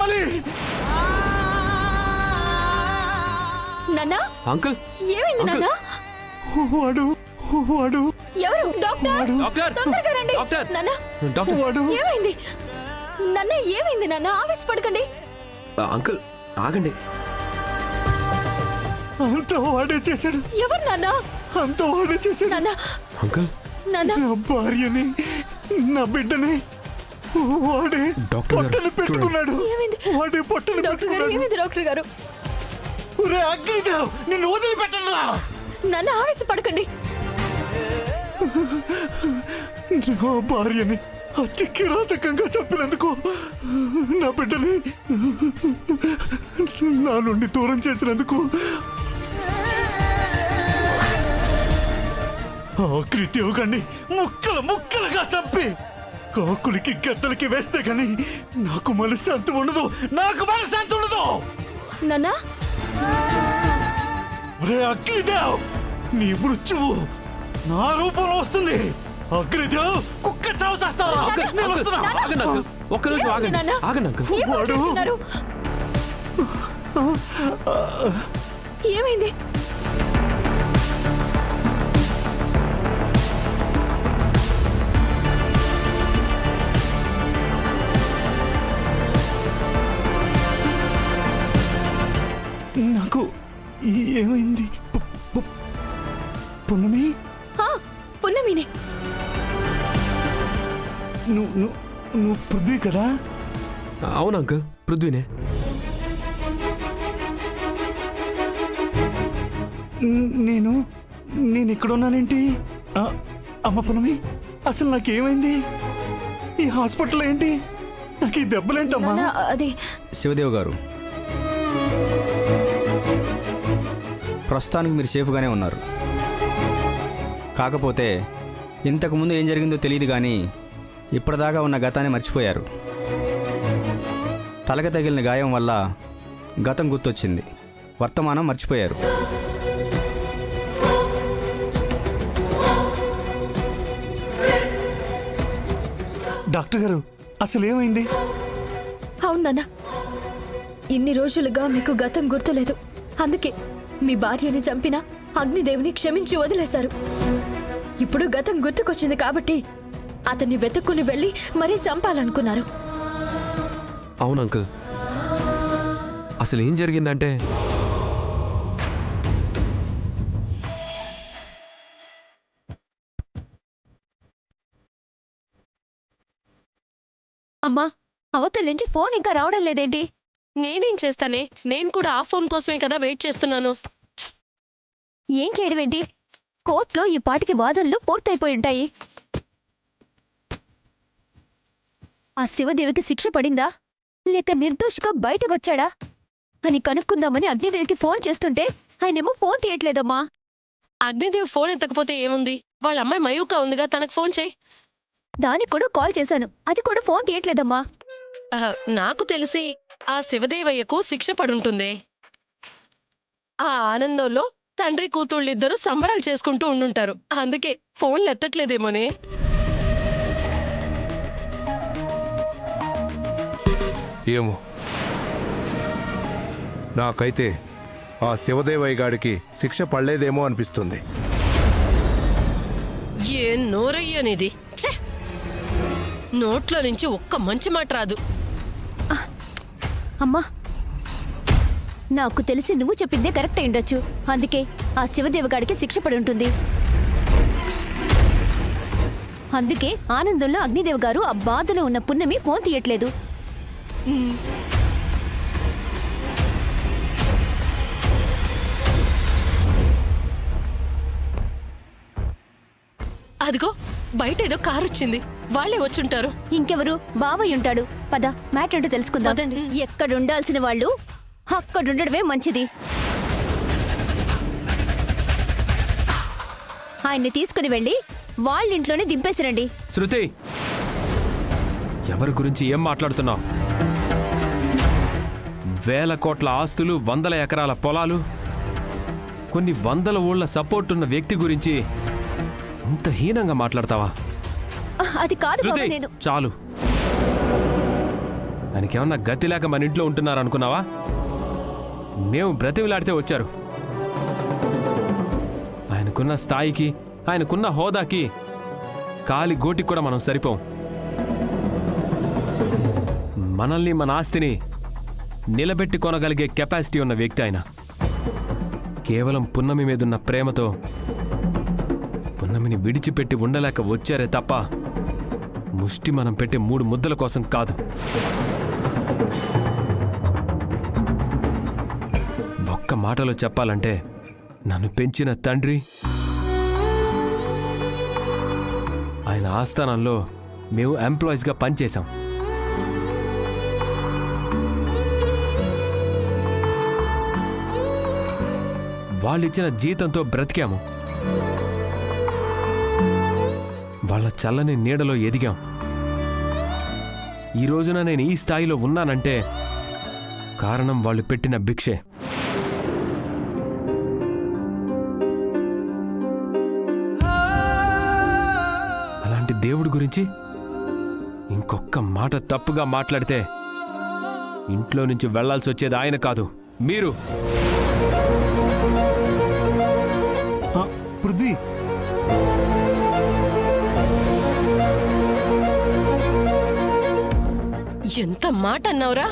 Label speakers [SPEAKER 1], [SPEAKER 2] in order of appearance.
[SPEAKER 1] కావాలి.
[SPEAKER 2] నాన్నా
[SPEAKER 3] అంకుల్
[SPEAKER 2] ఏమైంది నాన్నా?
[SPEAKER 1] వాడు వాడు
[SPEAKER 2] ఎవరు? డాక్టర్
[SPEAKER 3] డాక్టర్
[SPEAKER 2] తొందరగా రండి.
[SPEAKER 3] డాక్టర్
[SPEAKER 2] నాన్నా
[SPEAKER 3] డాక్టర్
[SPEAKER 1] వాడు
[SPEAKER 2] ఏమైంది? నాన్న ఏమైంది నాన్న? ఆవేశపడకండి.
[SPEAKER 3] అంకుల్ ఆగండి.
[SPEAKER 1] అంతా వాడే చేశాడు.
[SPEAKER 2] ఎవరు నాన్న?
[SPEAKER 1] అంతా వాడే చేశాడు.
[SPEAKER 2] నాన్న
[SPEAKER 3] అంకుల్
[SPEAKER 2] నాన్న
[SPEAKER 1] నా భార్యని నా బిడ్డని వాడే
[SPEAKER 3] డాక్టర్ గారు,
[SPEAKER 1] పొట్టను పెట్టుకున్నాడు.
[SPEAKER 2] ఏమైంది?
[SPEAKER 1] వాడే పొట్టను
[SPEAKER 2] డాక్టర్ గారు
[SPEAKER 1] పెట్టుకున్నాడు.
[SPEAKER 2] ఏమైంది? డాక్టర్ గారు
[SPEAKER 1] ఒరే అగ్నిదేవ్, నిన్ను వదిలిపెట్టనురా.
[SPEAKER 2] నాన్న ఆవేశపడకండి.
[SPEAKER 1] నా భార్యని అతి కిరాతకంగా చంపినందుకు, నా బిడ్డని నా నుండి దూరం చేసినందుకు ఆకృతి ఇవ్వకండి. ముక్కలు ముక్కలుగా చంపి కాకులకి గద్దలకి వేస్తే గాని నాకు మనశ్శాంతి ఉండదు. నాకు మనశ్శాంతి ఉండదు.
[SPEAKER 2] నాన్న
[SPEAKER 1] రే అగ్నిదేవ్, నీ మృత్యువు నా రూపంలో వస్తుంది. అగ్నిదేవ్, కుక్క చావు చేస్తావా? నేను వస్తున్నా.
[SPEAKER 3] ఆగండి అంకుల్, ఒక్క నిమిషం
[SPEAKER 2] ఏమైంది
[SPEAKER 3] ఆగండి.
[SPEAKER 2] నాన్న?
[SPEAKER 3] ఆగండి అంకుల్.
[SPEAKER 2] ఏం మాట్లాడుతున్నారు? ఏమైంది?
[SPEAKER 1] నాకు ఏమైంది? పున్నమి,
[SPEAKER 2] ఆ, పున్నమిని.
[SPEAKER 1] నువ్వు పృథ్వీ కదా?
[SPEAKER 3] అవును అంకుల్, పృథ్వీనే.
[SPEAKER 1] నేను ఇక్కడున్నానేంటి? అమ్మ పున్నమి, అసలు నాకేమైంది? ఈ హాస్పిటల్ ఏంటి? నాకు ఈ దెబ్బలేంటమ్మా?
[SPEAKER 2] నాన్న అది
[SPEAKER 4] శివదేవ్ గారు, ప్రస్తుతానికి మీరు సేఫ్గానే ఉన్నారు. కాకపోతే ఇంతకుముందు ఏం జరిగిందో తెలియదు కానీ ఇప్పటిదాకా ఉన్న గతాన్ని మర్చిపోయారు. తలకి తగిలిన గాయం వల్ల గతం గుర్తొచ్చింది, వర్తమానం మర్చిపోయారు.
[SPEAKER 1] డాక్టర్ గారు, అసలు ఏమైంది?
[SPEAKER 2] అవును నాన్న, ఇన్ని రోజులుగా మీకు గతం గుర్తులేదు. అందుకే మీ భార్యని చంపిన అగ్నిదేవుని క్షమించి వదిలేశారు. ఇప్పుడు గతం గుర్తుకొచ్చింది కాబట్టి అతన్ని వెతుక్కుని వెళ్ళి మరీ చంపాలనుకున్నారు.
[SPEAKER 3] అవును అంకుల్, అసలు ఏం జరిగిందంటే
[SPEAKER 5] అమ్మా, అవతల నుంచి ఫోన్ ఇంకా రావడం లేదేంటి?
[SPEAKER 6] నేనేం చేస్తానే, నేను కూడా ఆ ఫోన్ కోసమే కదా వెయిట్ చేస్తున్నాను.
[SPEAKER 5] ఏం చేయడం ఏంటి? కోర్టులో ఈ పాటికి వాదనలు పూర్తయిపోయి ఉంటాయి. ఆ శివదేవికి శిక్ష పడిందా లేక నిర్దోషిగా బయటకొచ్చాడా అని కనుక్కుందామని అగ్నిదేవికి ఫోన్ చేస్తుంటే ఆయనేమో ఫోన్ తీయట్లేదమ్మా.
[SPEAKER 6] అగ్నిదేవి ఫోన్ ఎత్తకపోతే ఏముంది? వాళ్ళ అమ్మాయి మయూక ఉందిగా, తనకు ఫోన్ చేయి.
[SPEAKER 5] దానికి కూడా కాల్ చేశాను, అది కూడా ఫోన్ తీయట్లేదమ్మా.
[SPEAKER 6] నాకు తెలిసి ఆ శివదేవయ్యకు శిక్ష పడుంటుంది. ఆ ఆనందంలో తండ్రి కూతుళ్ళిద్దరూ సంబరాలు చేసుకుంటూ ఉండుంటారు. అందుకే ఫోన్లు ఎత్తట్లేదేమోనే.
[SPEAKER 7] ఏమో, నాకైతే ఆ శివదేవయ్య గాడికి శిక్ష పడలేదేమో అనిపిస్తుంది.
[SPEAKER 6] ఏ నోరయ్యనేది! ఛే! నోట్లో నుంచి ఒక్క మంచి మాట రాదు.
[SPEAKER 5] అమ్మా, నాకు తెలిసి నువ్వు చెప్పిందే కరెక్ట్ అయి ఉండొచ్చు. అందుకే ఆ శివదేవగాడికి శిక్ష పడి ఉంటుంది. అందుకే ఆనందంలో అగ్నిదేవ్ గారు ఆ బాధలో ఉన్న పున్నమి ఫోన్ తీయట్లేదు.
[SPEAKER 6] అదిగో బయట ఏదో కారు వచ్చింది, వాళ్లే వచ్చుంటారు.
[SPEAKER 5] ఇంకెవరు? బావయ్య ఉంటాడు. పద, మ్యాటర్ ఏంటో తెలుసుకుందాం.
[SPEAKER 6] పదండి.
[SPEAKER 5] ఎక్కడుండాల్సిన వాళ్ళు అక్కడుండడమే మంచిది. ఆయన్ని తీసుకుని వెళ్ళి వాళ్ళింట్లోనే దింపేసిరండి.
[SPEAKER 3] శృతి, ఎవరి గురించి ఏం మాట్లాడుతున్నావు? వేల కోట్ల ఆస్తులు, వందల ఎకరాల పొలాలు, కొన్ని వందల ఊళ్ళ సపోర్ట్ ఉన్న వ్యక్తి గురించి ఇంత హీనంగా మాట్లాడతావా?
[SPEAKER 5] అది కాదు బావ,
[SPEAKER 3] శృతి,
[SPEAKER 5] నేను
[SPEAKER 3] చాలు. ఆయనకేమన్నా గతి లేక మన ఇంట్లో ఉంటున్నారనుకున్నావా? మేము బ్రతిమిలాడితే వచ్చారు. ఆయనకున్న స్థాయికి, ఆయనకున్న హోదాకి కాలి గోటికి కూడా మనం సరిపోం. మనల్ని, మన ఆస్తిని నిలబెట్టి కొనగలిగే కెపాసిటీ ఉన్న వ్యక్తి ఆయన. కేవలం పున్నమి మీదున్న ప్రేమతో పున్నమిని విడిచిపెట్టి ఉండలేక వచ్చారే తప్ప ముష్టి మనం పెట్టే 3 ముద్దల కోసం కాదు. ఒక్క మాటలో చెప్పాలంటే నన్ను పెంచిన తండ్రి, ఆయన ఆస్థానంలో మేము ఎంప్లాయీస్గా పనిచేశాం. వాళ్ళిచ్చిన జీతంతో బ్రతికాము. వాళ్ళ చల్లని నీడలో ఎదిగాం. ఈ రోజున నేను ఈ స్థాయిలో ఉన్నానంటే కారణం వాళ్ళు పెట్టిన భిక్షే. అలాంటి దేవుడి గురించి ఇంకొక్క మాట తప్పుగా మాట్లాడితే ఇంట్లో నుంచి వెళ్లాల్సి వచ్చేది ఆయన కాదు, మీరు.
[SPEAKER 1] పృథ్వీ,
[SPEAKER 6] ఎంత మాట అన్నావురా?